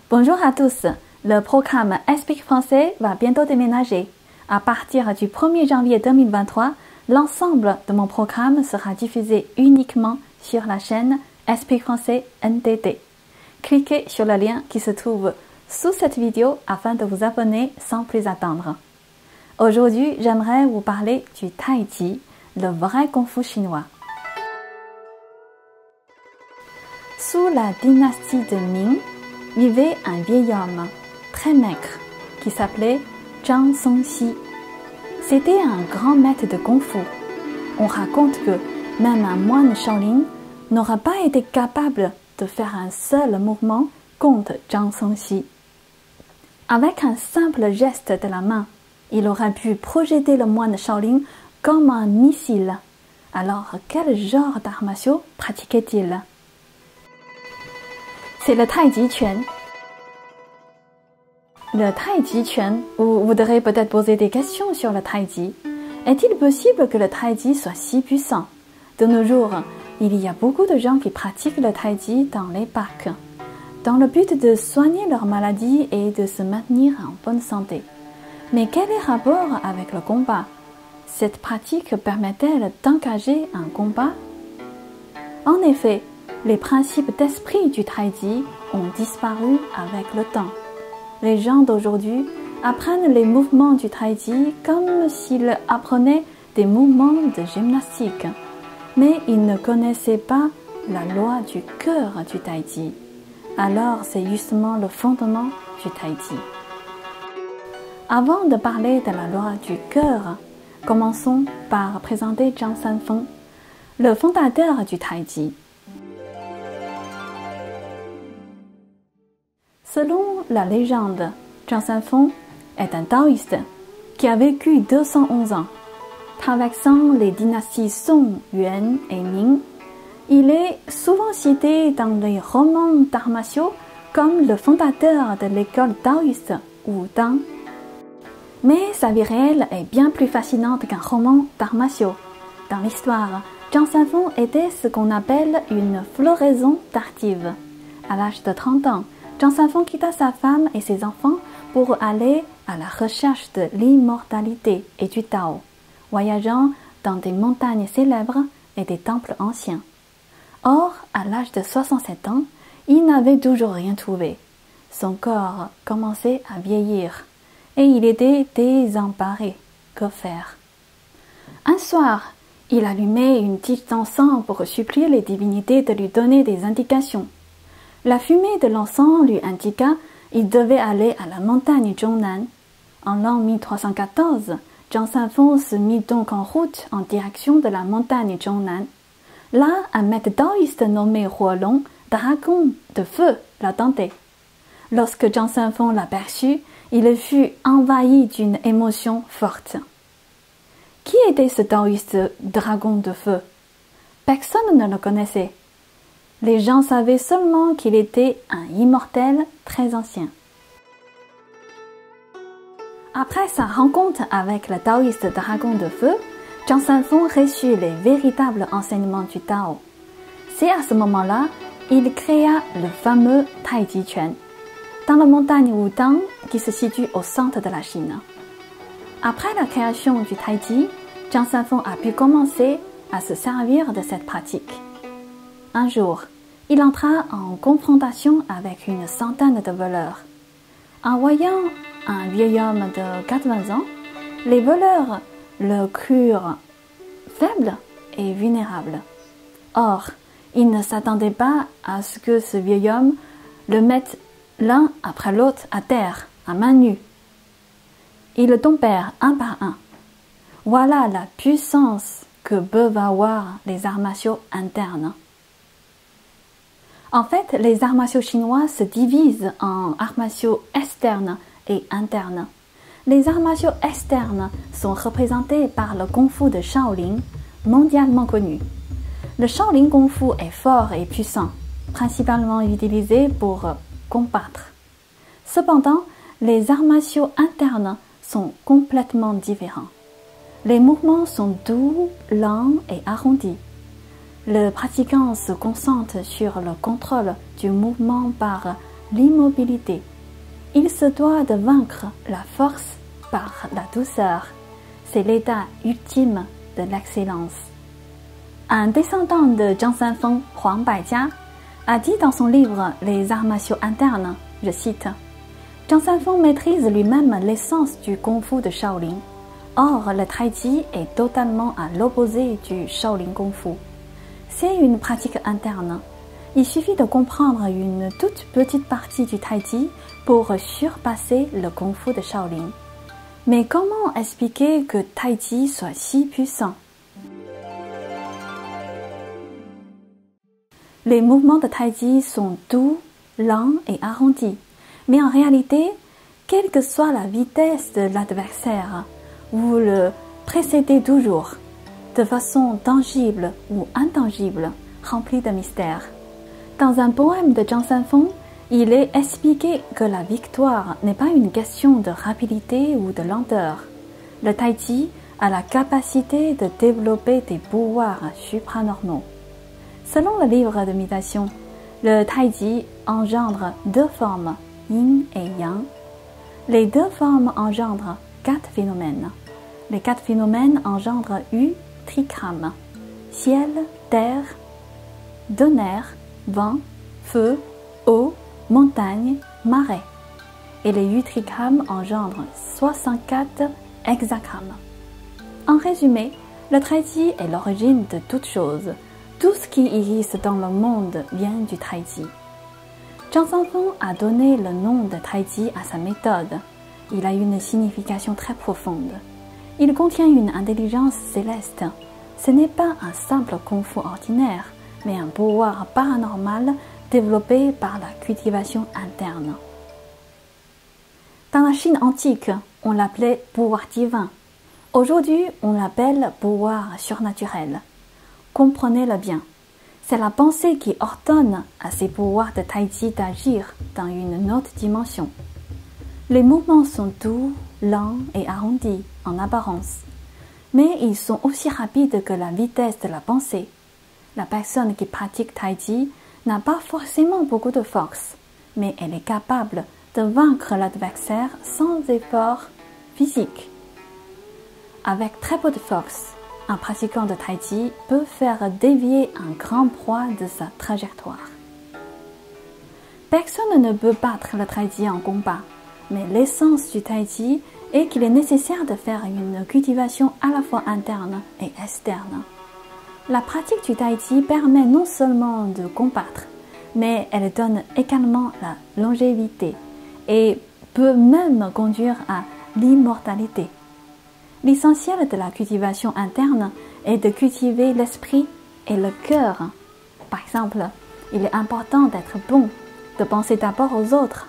Bonjour à tous, le programme Explique Français va bientôt déménager. À partir du 1er janvier 2023, l'ensemble de mon programme sera diffusé uniquement sur la chaîne Explique Français NTT. Cliquez sur le lien qui se trouve sous cette vidéo afin de vous abonner sans plus attendre. Aujourd'hui, j'aimerais vous parler du Tai Chi, le vrai Kung Fu chinois. Sous la dynastie de Ming, vivait un vieil homme, très maigre, qui s'appelait Zhang Songxi. C'était un grand maître de Kung Fu. On raconte que même un moine Shaolin n'aura pas été capable de faire un seul mouvement contre Zhang Songxi. Avec un simple geste de la main, il aurait pu projeter le moine Shaolin comme un missile. Alors, quel genre d'arts martiaux pratiquait-il? C'est le Tai Chi Quan. Le Tai Chi Quan, vous voudrez peut-être poser des questions sur le Tai Chi. Est-il possible que le Tai Chi soit si puissant? De nos jours, il y a beaucoup de gens qui pratiquent le Tai Chi dans les parcs, dans le but de soigner leurs maladies et de se maintenir en bonne santé. Mais quel est le rapport avec le combat? Cette pratique permet-elle d'engager un combat? En effet, les principes d'esprit du Tai Chi ont disparu avec le temps. Les gens d'aujourd'hui apprennent les mouvements du Tai Chi comme s'ils apprenaient des mouvements de gymnastique. Mais ils ne connaissaient pas la loi du cœur du Tai Chi. Alors c'est justement le fondement du Tai Chi. Avant de parler de la loi du cœur, commençons par présenter Zhang Sanfeng, le fondateur du Tai Chi. Selon la légende, Zhang Sanfeng est un taoïste qui a vécu 211 ans. Traversant les dynasties Song, Yuan et Ming, il est souvent cité dans les romans d'arts martiaux comme le fondateur de l'école taoïste Wudang. Mais sa vie réelle est bien plus fascinante qu'un roman d'arts martiaux. Dans l'histoire, Zhang Sanfeng était ce qu'on appelle une floraison tardive. À l'âge de 30 ans, Zhang Sanfeng quitta sa femme et ses enfants pour aller à la recherche de l'immortalité et du Tao, voyageant dans des montagnes célèbres et des temples anciens. Or, à l'âge de 67 ans, il n'avait toujours rien trouvé. Son corps commençait à vieillir et il était désemparé. Que faire? Un soir, il allumait une tige d'encens pour supplier les divinités de lui donner des indications. La fumée de l'encens lui indiqua qu'il devait aller à la montagne Zhongnan. En l'an 1314, Zhang Sanfeng se mit donc en route en direction de la montagne Zhongnan. Là, un maître taoïste nommé Huolong, dragon de feu, l'attendait. Lorsque Zhang Sanfeng l'aperçut, il fut envahi d'une émotion forte. Qui était ce taoïste dragon de feu? Personne ne le connaissait. Les gens savaient seulement qu'il était un immortel très ancien. Après sa rencontre avec le taoïste dragon de feu, Zhang Sanfeng reçut les véritables enseignements du Tao. C'est à ce moment-là qu'il créa le fameux Tai Chi Quan, dans la montagne Wudang qui se situe au centre de la Chine. Après la création du Tai Chi, Zhang Sanfeng a pu commencer à se servir de cette pratique. Un jour, il entra en confrontation avec une centaine de voleurs. En voyant un vieil homme de 80 ans, les voleurs le crurent faible et vulnérable. Or, ils ne s'attendaient pas à ce que ce vieil homme le mette l'un après l'autre à terre, à main nue. Ils le tombèrent un par un. Voilà la puissance que peuvent avoir les arts martiaux internes. En fait, les arts martiaux chinois se divisent en arts martiaux externes et internes. Les arts martiaux externes sont représentés par le Kung Fu de Shaolin, mondialement connu. Le Shaolin Kung Fu est fort et puissant, principalement utilisé pour combattre. Cependant, les arts martiaux internes sont complètement différents. Les mouvements sont doux, lents et arrondis. Le pratiquant se concentre sur le contrôle du mouvement par l'immobilité. Il se doit de vaincre la force par la douceur. C'est l'état ultime de l'excellence. Un descendant de Zhang Sanfeng, Huang Baijia, a dit dans son livre Les arts martiaux internes, je cite, « Zhang Sanfeng maîtrise lui-même l'essence du Kung Fu de Shaolin. Or, le Tai Chi est totalement à l'opposé du Shaolin Kung Fu. C'est une pratique interne. Il suffit de comprendre une toute petite partie du Tai Chi pour surpasser le Kung Fu de Shaolin. Mais comment expliquer que Tai Chi soit si puissant? Les mouvements de Tai Chi sont doux, lents et arrondis. Mais en réalité, quelle que soit la vitesse de l'adversaire, vous le précédez toujours, de façon tangible ou intangible, remplie de mystère. Dans un poème de Zhang Sanfeng, il est expliqué que la victoire n'est pas une question de rapidité ou de lenteur. Le Tai Chi a la capacité de développer des pouvoirs supranormaux. Selon le livre de méditation, le Tai Chi engendre deux formes, Yin et Yang. Les deux formes engendrent 4 phénomènes. Les 4 phénomènes engendrent Yu Trikram, ciel, terre, tonnerre, vent, feu, eau, montagne, marais. Et les Yu Trikram engendrent 64 hexagrams. En résumé, le Tai Chi est l'origine de toute chose. Tout ce qui existe dans le monde vient du Tai Chi. Zhang Sanfeng a donné le nom de Tai Chi à sa méthode. Il a une signification très profonde. Il contient une intelligence céleste. Ce n'est pas un simple kung fu ordinaire, mais un pouvoir paranormal développé par la cultivation interne. Dans la Chine antique, on l'appelait pouvoir divin. Aujourd'hui, on l'appelle pouvoir surnaturel. Comprenez-le bien. C'est la pensée qui ordonne à ces pouvoirs de Tai Chi d'agir dans une autre dimension. Les mouvements sont doux, lents et arrondis en apparence, mais ils sont aussi rapides que la vitesse de la pensée. La personne qui pratique Tai Chi n'a pas forcément beaucoup de force, mais elle est capable de vaincre l'adversaire sans effort physique. Avec très peu de force, un pratiquant de Tai Chi peut faire dévier un grand proie de sa trajectoire. Personne ne peut battre le Tai Chi en combat, mais l'essence du Tai Chi est qu'il est nécessaire de faire une cultivation à la fois interne et externe. La pratique du Tai Chi permet non seulement de combattre, mais elle donne également la longévité et peut même conduire à l'immortalité. L'essentiel de la cultivation interne est de cultiver l'esprit et le cœur. Par exemple, il est important d'être bon, de penser d'abord aux autres,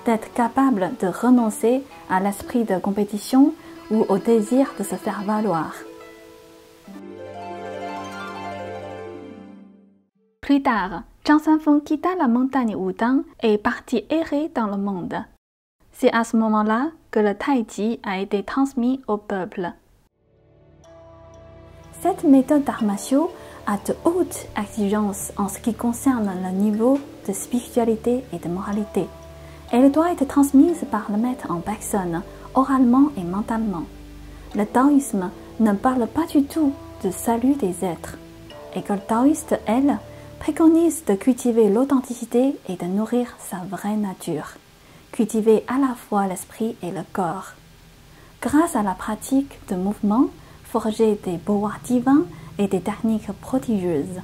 d'être capable de renoncer à l'esprit de compétition ou au désir de se faire valoir. Plus tard, Zhang Sanfeng quitta la montagne Wudang et partit errer dans le monde. C'est à ce moment-là que le Tai Chi a été transmis au peuple. Cette méthode d'arts martiaux a de hautes exigences en ce qui concerne le niveau de spiritualité et de moralité. Elle doit être transmise par le maître en personne, oralement et mentalement. Le taoïsme ne parle pas du tout de salut des êtres. L'école taoïste, elle, préconise de cultiver l'authenticité et de nourrir sa vraie nature. Cultiver à la fois l'esprit et le corps. Grâce à la pratique de mouvements, forger des pouvoirs divins et des techniques prodigieuses.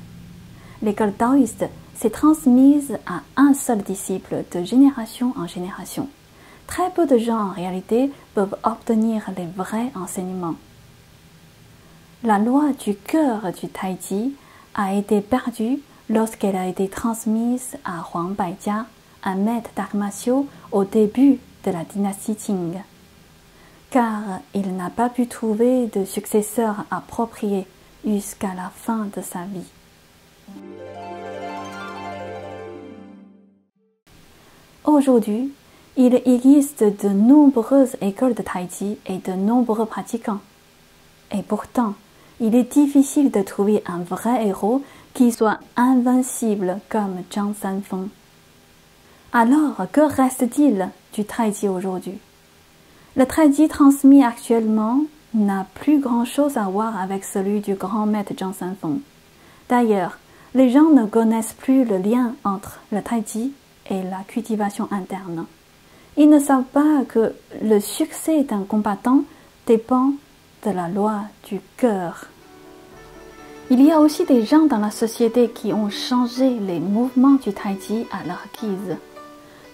L'école taoïste s'est transmise à un seul disciple de génération en génération. Très peu de gens en réalité peuvent obtenir les vrais enseignements. La loi du cœur du Tai Chi a été perdue lorsqu'elle a été transmise à Huang Baijia, un maître d'arts martiaux au début de la dynastie Qing, car il n'a pas pu trouver de successeur approprié jusqu'à la fin de sa vie. Aujourd'hui, il existe de nombreuses écoles de Tai Chi et de nombreux pratiquants. Et pourtant, il est difficile de trouver un vrai héros qui soit invincible comme Zhang Sanfeng. Alors, que reste-t-il du Taiji aujourd'hui? Le Taiji transmis actuellement n'a plus grand-chose à voir avec celui du grand maître Zhang Sanfeng. D'ailleurs, les gens ne connaissent plus le lien entre le Taiji et la cultivation interne. Ils ne savent pas que le succès d'un combattant dépend de la loi du cœur. Il y a aussi des gens dans la société qui ont changé les mouvements du Taiji à leur guise.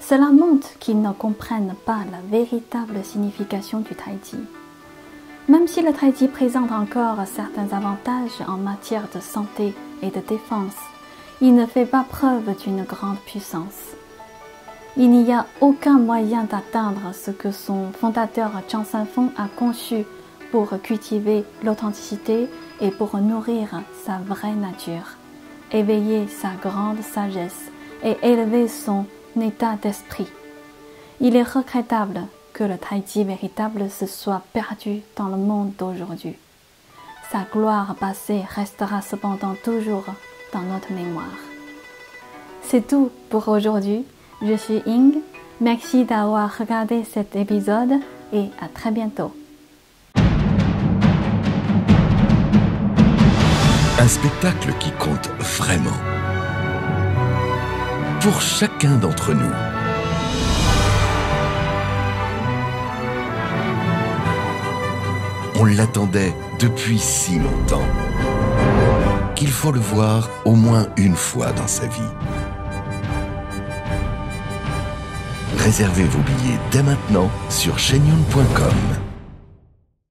Cela montre qu'ils ne comprennent pas la véritable signification du Taiji. Même si le Taiji présente encore certains avantages en matière de santé et de défense, il ne fait pas preuve d'une grande puissance. Il n'y a aucun moyen d'atteindre ce que son fondateur Zhang Sanfeng a conçu pour cultiver l'authenticité et pour nourrir sa vraie nature, éveiller sa grande sagesse et élever son état d'esprit. Il est regrettable que le Taiji véritable se soit perdu dans le monde d'aujourd'hui. Sa gloire passée restera cependant toujours dans notre mémoire. C'est tout pour aujourd'hui. Je suis Ying. Merci d'avoir regardé cet épisode et à très bientôt. Un spectacle qui compte vraiment. Pour chacun d'entre nous. On l'attendait depuis si longtemps qu'il faut le voir au moins une fois dans sa vie. Réservez vos billets dès maintenant sur shenyun.com.